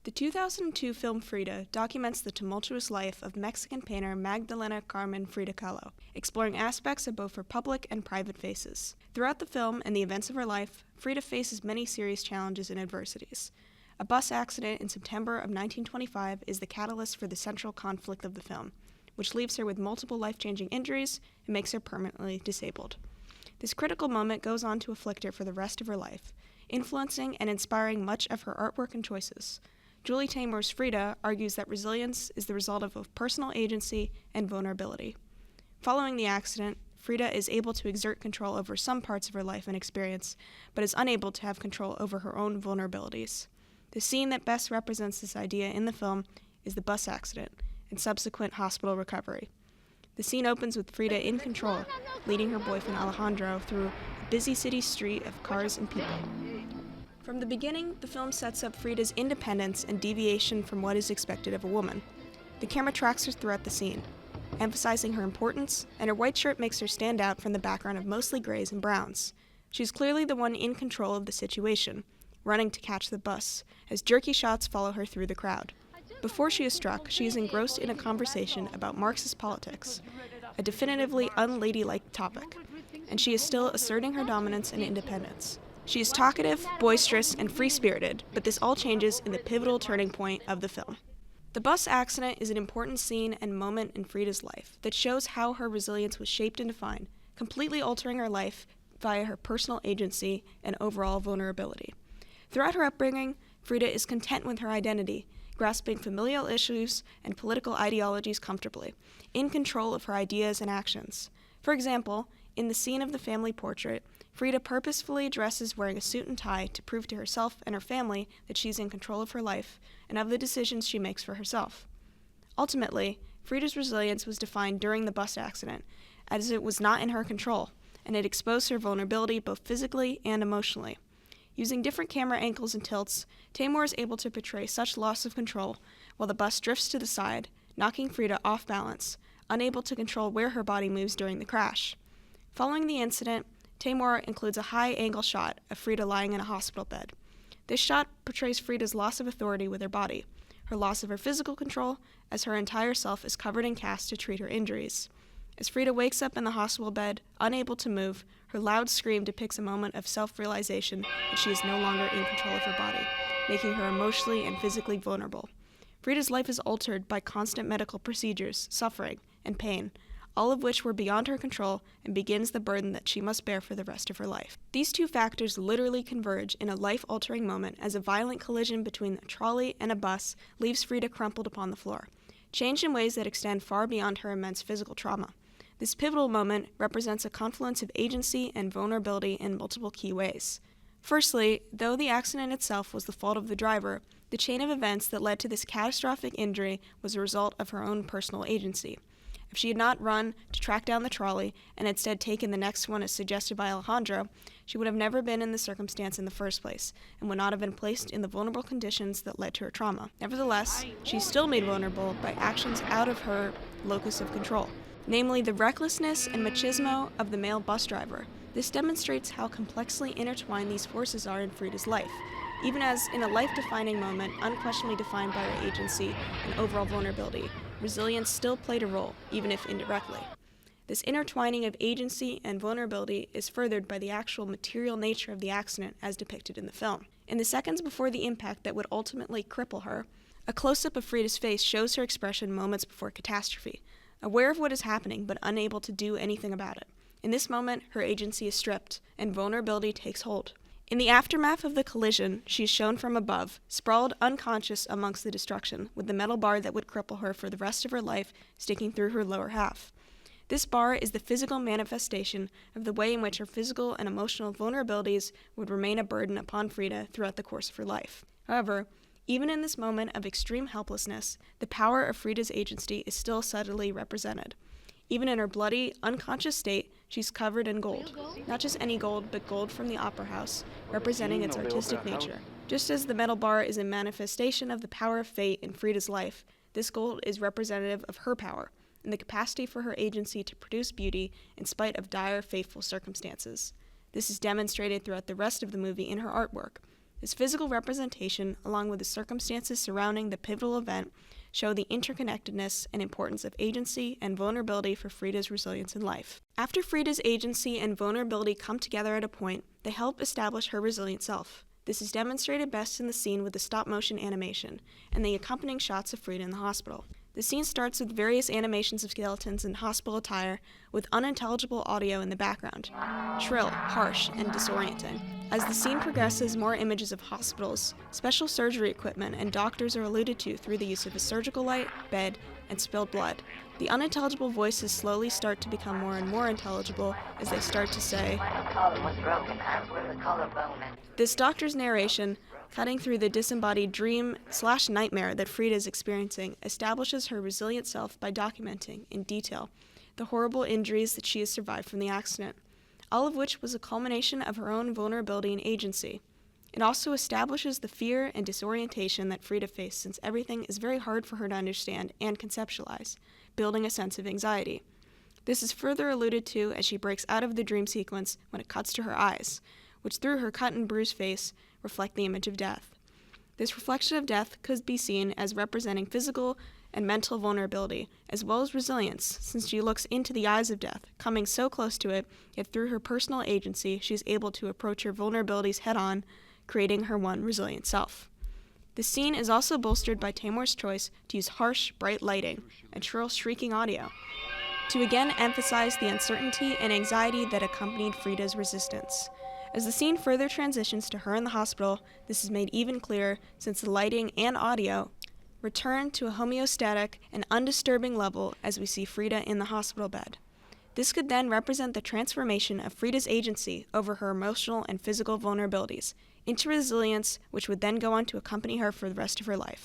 The 2002 film Frida documents the tumultuous life of Mexican painter Magdalena Carmen Frida Kahlo, exploring aspects of both her public and private faces. Throughout the film and the events of her life, Frida faces many serious challenges and adversities. A bus accident in September of 1925 is the catalyst for the central conflict of the film, which leaves her with multiple life-changing injuries and makes her permanently disabled. This critical moment goes on to afflict her for the rest of her life, influencing and inspiring much of her artwork and choices. Julie Taymor's Frida argues that resilience is the result of both personal agency and vulnerability. Following the accident, Frida is able to exert control over some parts of her life and experience, but is unable to have control over her own vulnerabilities. The scene that best represents this idea in the film is the bus accident and subsequent hospital recovery. The scene opens with Frida in control, leading her boyfriend Alejandro through a busy city street of cars and people. From the beginning, the film sets up Frida's independence and deviation from what is expected of a woman. The camera tracks her throughout the scene, emphasizing her importance, and her white shirt makes her stand out from the background of mostly grays and browns. She's clearly the one in control of the situation, running to catch the bus, as jerky shots follow her through the crowd. Before she is struck, she is engrossed in a conversation about Marxist politics, a definitively unladylike topic, and she is still asserting her dominance and independence. She is talkative, boisterous, and free-spirited, but this all changes in the pivotal turning point of the film. The bus accident is an important scene and moment in Frida's life that shows how her resilience was shaped and defined, completely altering her life via her personal agency and overall vulnerability. Throughout her upbringing, Frida is content with her identity, grasping familial issues and political ideologies comfortably, in control of her ideas and actions. For example, in the scene of the family portrait, Frida purposefully dresses wearing a suit and tie to prove to herself and her family that she's in control of her life and of the decisions she makes for herself. Ultimately, Frida's resilience was defined during the bus accident, as it was not in her control, and it exposed her vulnerability both physically and emotionally. Using different camera angles and tilts, Taymor is able to portray such loss of control while the bus drifts to the side, knocking Frida off balance, unable to control where her body moves during the crash. Following the incident, Taymor includes a high-angle shot of Frida lying in a hospital bed. This shot portrays Frida's loss of authority with her body, her loss of her physical control, as her entire self is covered in casts to treat her injuries. As Frida wakes up in the hospital bed, unable to move, her loud scream depicts a moment of self-realization that she is no longer in control of her body, making her emotionally and physically vulnerable. Frida's life is altered by constant medical procedures, suffering, and pain, all of which were beyond her control, and begins the burden that she must bear for the rest of her life. These two factors literally converge in a life-altering moment as a violent collision between a trolley and a bus leaves Frida crumpled upon the floor, changed in ways that extend far beyond her immense physical trauma. This pivotal moment represents a confluence of agency and vulnerability in multiple key ways. Firstly, though the accident itself was the fault of the driver, the chain of events that led to this catastrophic injury was a result of her own personal agency. If she had not run to track down the trolley and instead taken the next one as suggested by Alejandro, she would have never been in the circumstance in the first place and would not have been placed in the vulnerable conditions that led to her trauma. Nevertheless, she's still made vulnerable by actions out of her locus of control, namely the recklessness and machismo of the male bus driver. This demonstrates how complexly intertwined these forces are in Frida's life, even as in a life-defining moment unquestionably defined by her agency and overall vulnerability. Resilience still played a role, even if indirectly. This intertwining of agency and vulnerability is furthered by the actual material nature of the accident as depicted in the film. In the seconds before the impact that would ultimately cripple her, a close-up of Frida's face shows her expression moments before catastrophe, aware of what is happening but unable to do anything about it. In this moment, her agency is stripped, and vulnerability takes hold. In the aftermath of the collision, she is shown from above, sprawled unconscious amongst the destruction, with the metal bar that would cripple her for the rest of her life sticking through her lower half. This bar is the physical manifestation of the way in which her physical and emotional vulnerabilities would remain a burden upon Frida throughout the course of her life. However, even in this moment of extreme helplessness, the power of Frida's agency is still subtly represented. Even in her bloody, unconscious state, she's covered in gold. Not just any gold, but gold from the opera house, representing its artistic nature. Just as the metal bar is a manifestation of the power of fate in Frida's life, this gold is representative of her power and the capacity for her agency to produce beauty in spite of dire, fateful circumstances. This is demonstrated throughout the rest of the movie in her artwork, This physical representation, along with the circumstances surrounding the pivotal event, show the interconnectedness and importance of agency and vulnerability for Frida's resilience in life. After Frida's agency and vulnerability come together at a point, they help establish her resilient self. This is demonstrated best in the scene with the stop-motion animation and the accompanying shots of Frida in the hospital. The scene starts with various animations of skeletons in hospital attire with unintelligible audio in the background, shrill, harsh, and disorienting. As the scene progresses, more images of hospitals, special surgery equipment, and doctors are alluded to through the use of a surgical light, bed, and spilled blood. The unintelligible voices slowly start to become more and more intelligible as they start to say, this doctor's narration, cutting through the disembodied dream/nightmare that Frida is experiencing, establishes her resilient self by documenting, in detail, the horrible injuries that she has survived from the accident, all of which was a culmination of her own vulnerability and agency. It also establishes the fear and disorientation that Frida faced, since everything is very hard for her to understand and conceptualize, building a sense of anxiety. This is further alluded to as she breaks out of the dream sequence when it cuts to her eyes, which through her cut and bruised face reflect the image of death. This reflection of death could be seen as representing physical and mental vulnerability, as well as resilience, since she looks into the eyes of death, coming so close to it, yet through her personal agency she is able to approach her vulnerabilities head-on, creating her one resilient self. The scene is also bolstered by Taymor's choice to use harsh, bright lighting and shrill, shrieking audio, to again emphasize the uncertainty and anxiety that accompanied Frida's resistance. As the scene further transitions to her in the hospital, this is made even clearer since the lighting and audio return to a homeostatic and undisturbing level as we see Frida in the hospital bed. This could then represent the transformation of Frida's agency over her emotional and physical vulnerabilities into resilience, which would then go on to accompany her for the rest of her life.